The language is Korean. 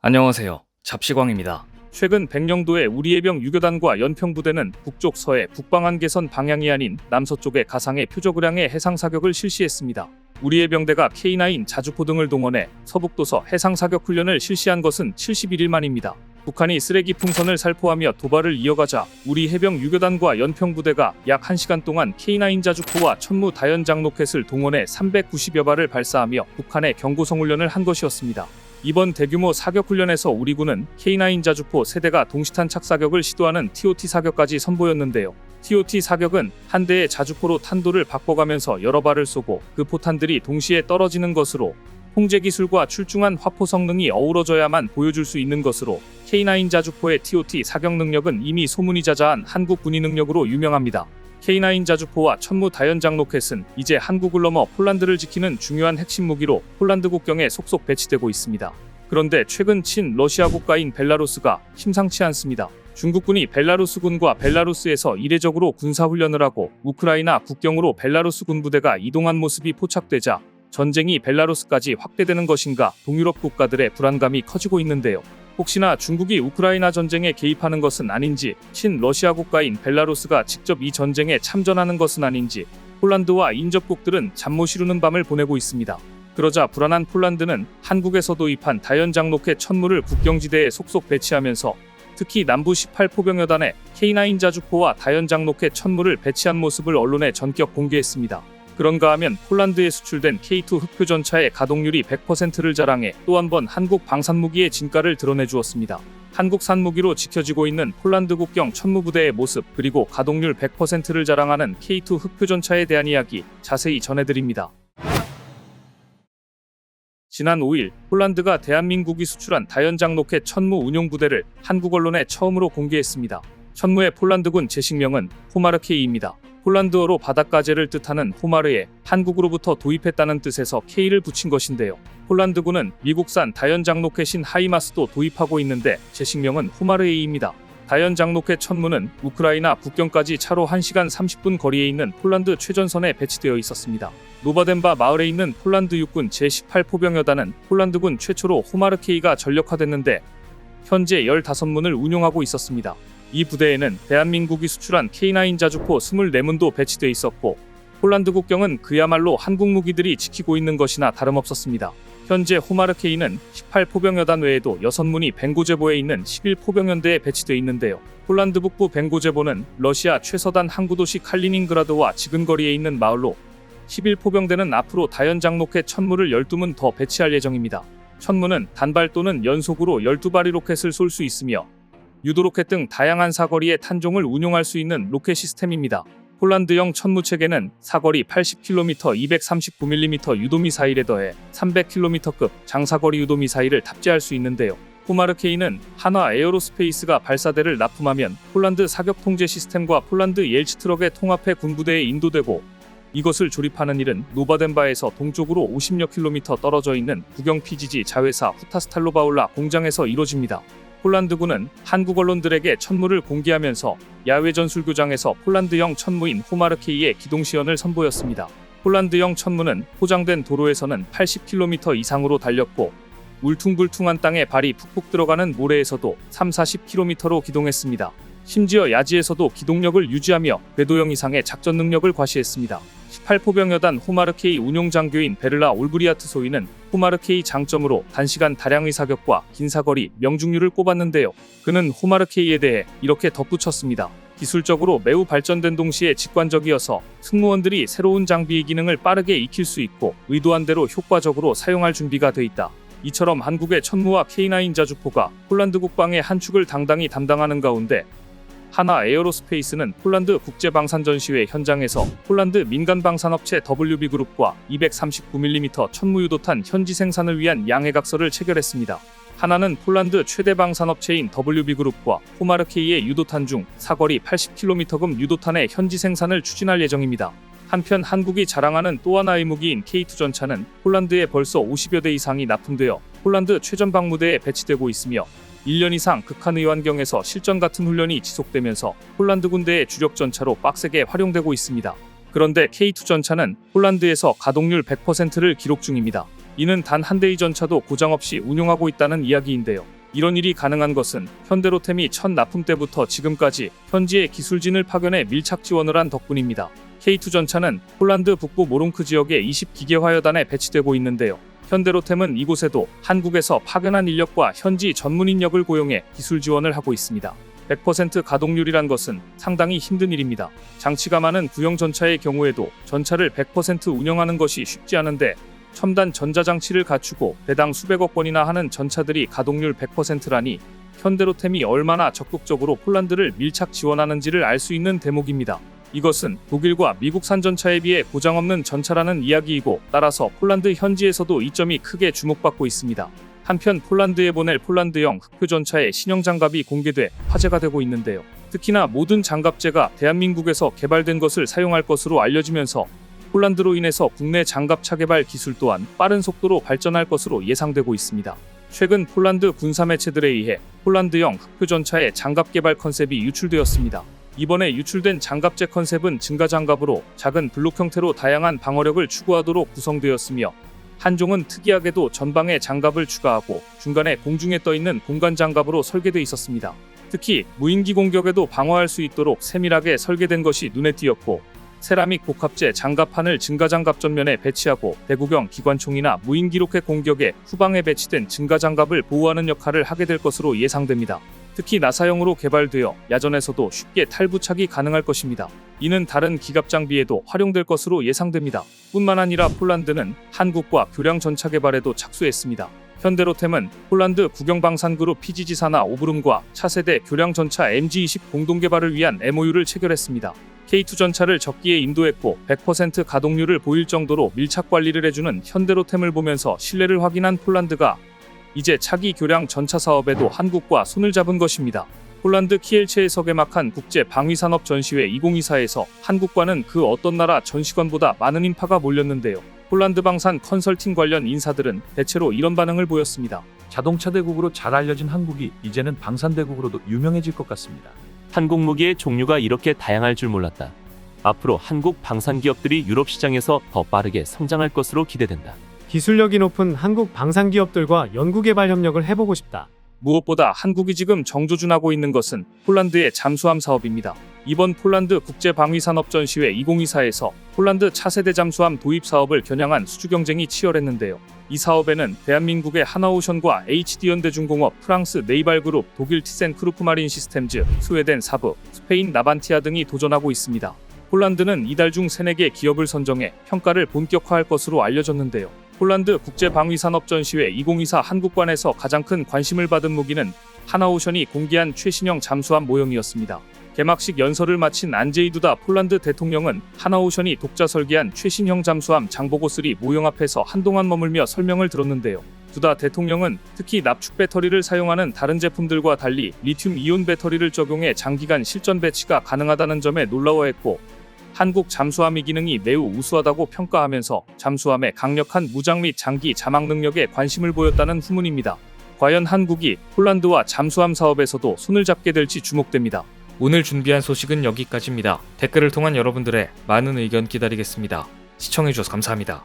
안녕하세요. 잡시광입니다. 최근 백령도의 우리 해병 유교단과 연평부대는 북쪽 서해 북방한 개선 방향이 아닌 남서쪽의 가상의 표적을향해 해상사격을 실시했습니다. 우리 해병대가 K9 자주포 등을 동원해 서북도서 해상사격 훈련을 실시한 것은 71일 만입니다. 북한이 쓰레기 풍선을 살포하며 도발을 이어가자 우리 해병 유교단과 연평부대가 약 1시간 동안 K9 자주포와 천무 다연장 로켓을 동원해 390여 발을 발사하며 북한의 경고성 훈련을 한 것이었습니다. 이번 대규모 사격훈련에서 우리 군은 K9 자주포 세대가 동시탄 착사격을 시도하는 TOT 사격까지 선보였는데요. TOT 사격은 한 대의 자주포로 탄도를 바꿔가면서 여러 발을 쏘고 그 포탄들이 동시에 떨어지는 것으로 통제 기술과 출중한 화포 성능이 어우러져야만 보여줄 수 있는 것으로 K9 자주포의 TOT 사격 능력은 이미 소문이 자자한 한국 군이 능력으로 유명합니다. K9 자주포와 천무 다연장 로켓은 이제 한국을 넘어 폴란드를 지키는 중요한 핵심 무기로 폴란드 국경에 속속 배치되고 있습니다. 그런데 최근 친러시아 국가인 벨라루스가 심상치 않습니다. 중국군이 벨라루스군과 벨라루스에서 이례적으로 군사훈련을 하고 우크라이나 국경으로 벨라루스 군부대가 이동한 모습이 포착되자 전쟁이 벨라루스까지 확대되는 것인가 동유럽 국가들의 불안감이 커지고 있는데요. 혹시나 중국이 우크라이나 전쟁에 개입하는 것은 아닌지, 친러시아 국가인 벨라루스가 직접 이 전쟁에 참전하는 것은 아닌지 폴란드와 인접국들은 잠 못 이루는 밤을 보내고 있습니다. 그러자 불안한 폴란드는 한국에서 도입한 다연장 로켓 천무를 국경지대에 속속 배치하면서 특히 남부 18포병여단에 K9 자주포와 다연장 로켓 천무를 배치한 모습을 언론에 전격 공개했습니다. 그런가 하면 폴란드에 수출된 K2 흑표전차의 가동률이 100%를 자랑해 또 한 번 한국 방산무기의 진가를 드러내주었습니다. 한국산 무기로 지켜지고 있는 폴란드 국경 천무부대의 모습 그리고 가동률 100%를 자랑하는 K2 흑표전차에 대한 이야기 자세히 전해드립니다. 지난 5일 폴란드가 대한민국이 수출한 다연장 로켓 천무 운용부대를 한국 언론에 처음으로 공개했습니다. 천무의 폴란드군 제식명은 호마르K입니다. 폴란드어로 바닷가재를 뜻하는 호마르에 한국으로부터 도입했다는 뜻에서 K를 붙인 것인데요. 폴란드군은 미국산 다연장 로켓인 하이마스도 도입하고 있는데 제식명은 호마르A입니다. 다연장 로켓 천무는 우크라이나 국경까지 차로 1시간 30분 거리에 있는 폴란드 최전선에 배치되어 있었습니다. 노바덴바 마을에 있는 폴란드 육군 제18포병여단은 폴란드군 최초로 호마르K가 전력화됐는데 현재 15문을 운용하고 있었습니다. 이 부대에는 대한민국이 수출한 K9 자주포 24문도 배치돼 있었고 폴란드 국경은 그야말로 한국 무기들이 지키고 있는 것이나 다름없었습니다. 현재 호마르K는 18포병여단 외에도 6문이 벵고제보에 있는 11포병연대에 배치돼 있는데요. 폴란드 북부 벵고제보는 러시아 최서단 항구도시 칼리닝그라드와 지근거리에 있는 마을로 11포병대는 앞으로 다연장 로켓 천무를 12문 더 배치할 예정입니다. 천무는 단발 또는 연속으로 12발의 로켓을 쏠 수 있으며 유도로켓 등 다양한 사거리의 탄종을 운용할 수 있는 로켓 시스템입니다. 폴란드형 천무체계는 사거리 80km 239mm 유도미사일에 더해 300km급 장사거리 유도미사일을 탑재할 수 있는데요. 호마르K는 한화 에어로스페이스가 발사대를 납품하면 폴란드 사격 통제 시스템과 폴란드 옐츠 트럭의 통합해 군부대에 인도되고 이것을 조립하는 일은 노바덴바에서 동쪽으로 50여 킬로미터 떨어져 있는 국영 PGG 자회사 후타스탈로바울라 공장에서 이루어집니다. 폴란드군은 한국 언론들에게 천무를 공개하면서 야외 전술교장에서 폴란드형 천무인 호마르K의 기동 시연을 선보였습니다. 폴란드형 천무는 포장된 도로에서는 80km 이상으로 달렸고 울퉁불퉁한 땅에 발이 푹푹 들어가는 모래에서도 30-40km로 기동했습니다. 심지어 야지에서도 기동력을 유지하며 궤도형 이상의 작전 능력을 과시했습니다. 18포병여단 호마르K 운용장교인 베를라 올브리아트 소위는 호마르K 장점으로 단시간 다량의 사격과 긴 사거리 명중률을 꼽았는데요. 그는 호마르K에 대해 이렇게 덧붙였습니다. 기술적으로 매우 발전된 동시에 직관적이어서 승무원들이 새로운 장비의 기능을 빠르게 익힐 수 있고 의도한 대로 효과적으로 사용할 준비가 돼 있다. 이처럼 한국의 천무와 K9 자주포가 폴란드 국방의 한 축을 당당히 담당하는 가운데 한화 에어로스페이스는 폴란드 국제방산전시회 현장에서 폴란드 민간방산업체 WB그룹과 239mm 천무유도탄 현지 생산을 위한 양해각서를 체결했습니다. 하나는 폴란드 최대 방산업체인 WB그룹과 호마르K의 유도탄 중 사거리 80km급 유도탄의 현지 생산을 추진할 예정입니다. 한편 한국이 자랑하는 또 하나의 무기인 K2 전차는 폴란드에 벌써 50여 대 이상이 납품되어 폴란드 최전방무대에 배치되고 있으며 1년 이상 극한의 환경에서 실전 같은 훈련이 지속되면서 폴란드 군대의 주력 전차로 빡세게 활용되고 있습니다. 그런데 K2 전차는 폴란드에서 가동률 100%를 기록 중입니다. 이는 단 한 대의 전차도 고장 없이 운용하고 있다는 이야기인데요. 이런 일이 가능한 것은 현대로템이 첫 납품 때부터 지금까지 현지의 기술진을 파견해 밀착 지원을 한 덕분입니다. K2 전차는 폴란드 북부 모론크 지역에 20기계 화여단에 배치되고 있는데요. 현대로템은 이곳에도 한국에서 파견한 인력과 현지 전문 인력을 고용해 기술 지원을 하고 있습니다. 100% 가동률이란 것은 상당히 힘든 일입니다. 장치가 많은 구형 전차의 경우에도 전차를 100% 운영하는 것이 쉽지 않은데 첨단 전자장치를 갖추고 배당 수백억 원이나 하는 전차들이 가동률 100%라니 현대로템이 얼마나 적극적으로 폴란드를 밀착 지원하는지를 알 수 있는 대목입니다. 이것은 독일과 미국산 전차에 비해 보장 없는 전차라는 이야기이고 따라서 폴란드 현지에서도 이 점이 크게 주목받고 있습니다. 한편 폴란드에 보낼 폴란드형 흑표 전차의 신형 장갑이 공개돼 화제가 되고 있는데요. 특히나 모든 장갑재가 대한민국에서 개발된 것을 사용할 것으로 알려지면서 폴란드로 인해서 국내 장갑차 개발 기술 또한 빠른 속도로 발전할 것으로 예상되고 있습니다. 최근 폴란드 군사 매체들에 의해 폴란드형 흑표 전차의 장갑 개발 컨셉이 유출되었습니다. 이번에 유출된 장갑재 컨셉은 증가장갑으로 작은 블록 형태로 다양한 방어력을 추구하도록 구성되었으며 한종은 특이하게도 전방에 장갑을 추가하고 중간에 공중에 떠있는 공간 장갑으로 설계되어 있었습니다. 특히 무인기 공격에도 방어할 수 있도록 세밀하게 설계된 것이 눈에 띄었고 세라믹 복합재 장갑판을 증가장갑 전면에 배치하고 대구경 기관총이나 무인기 로켓 공격에 후방에 배치된 증가장갑을 보호하는 역할을 하게 될 것으로 예상됩니다. 특히 나사형으로 개발되어 야전에서도 쉽게 탈부착이 가능할 것입니다. 이는 다른 기갑 장비에도 활용될 것으로 예상됩니다. 뿐만 아니라 폴란드는 한국과 교량 전차 개발에도 착수했습니다. 현대로템은 폴란드 국영방산그룹 PGG사나 오브룸과 차세대 교량 전차 MG20 공동 개발을 위한 MOU를 체결했습니다. K2 전차를 적기에 인도했고 100% 가동률을 보일 정도로 밀착 관리를 해주는 현대로템을 보면서 신뢰를 확인한 폴란드가 이제 차기 교량 전차 사업에도 한국과 손을 잡은 것입니다. 폴란드 키엘체에서 개막한 국제 방위산업 전시회 2024에서 한국과는 그 어떤 나라 전시관보다 많은 인파가 몰렸는데요. 폴란드 방산 컨설팅 관련 인사들은 대체로 이런 반응을 보였습니다. 자동차 대국으로 잘 알려진 한국이 이제는 방산 대국으로도 유명해질 것 같습니다. 한국 무기의 종류가 이렇게 다양할 줄 몰랐다. 앞으로 한국 방산 기업들이 유럽 시장에서 더 빠르게 성장할 것으로 기대된다. 기술력이 높은 한국 방산 기업들과 연구개발 협력을 해보고 싶다. 무엇보다 한국이 지금 정조준하고 있는 것은 폴란드의 잠수함 사업입니다. 이번 폴란드 국제방위산업전시회 2024에서 폴란드 차세대 잠수함 도입 사업을 겨냥한 수주 경쟁이 치열했는데요. 이 사업에는 대한민국의 하나오션과 HD현대중공업, 프랑스 네이발그룹, 독일 티센크루프마린 시스템즈, 스웨덴 사브, 스페인 나반티아 등이 도전하고 있습니다. 폴란드는 이달 중 3-4개 기업을 선정해 평가를 본격화할 것으로 알려졌는데요. 폴란드 국제방위산업전시회 2024 한국관에서 가장 큰 관심을 받은 무기는 하나오션이 공개한 최신형 잠수함 모형이었습니다. 개막식 연설을 마친 안제이 두다 폴란드 대통령은 하나오션이 독자 설계한 최신형 잠수함 장보고3 모형 앞에서 한동안 머물며 설명을 들었는데요. 두다 대통령은 특히 납축 배터리를 사용하는 다른 제품들과 달리 리튬 이온 배터리를 적용해 장기간 실전 배치가 가능하다는 점에 놀라워했고 한국 잠수함의 기능이 매우 우수하다고 평가하면서 잠수함의 강력한 무장 및 장기 자막 능력에 관심을 보였다는 후문입니다. 과연 한국이 폴란드와 잠수함 사업에서도 손을 잡게 될지 주목됩니다. 오늘 준비한 소식은 여기까지입니다. 댓글을 통한 여러분들의 많은 의견 기다리겠습니다. 시청해주셔서 감사합니다.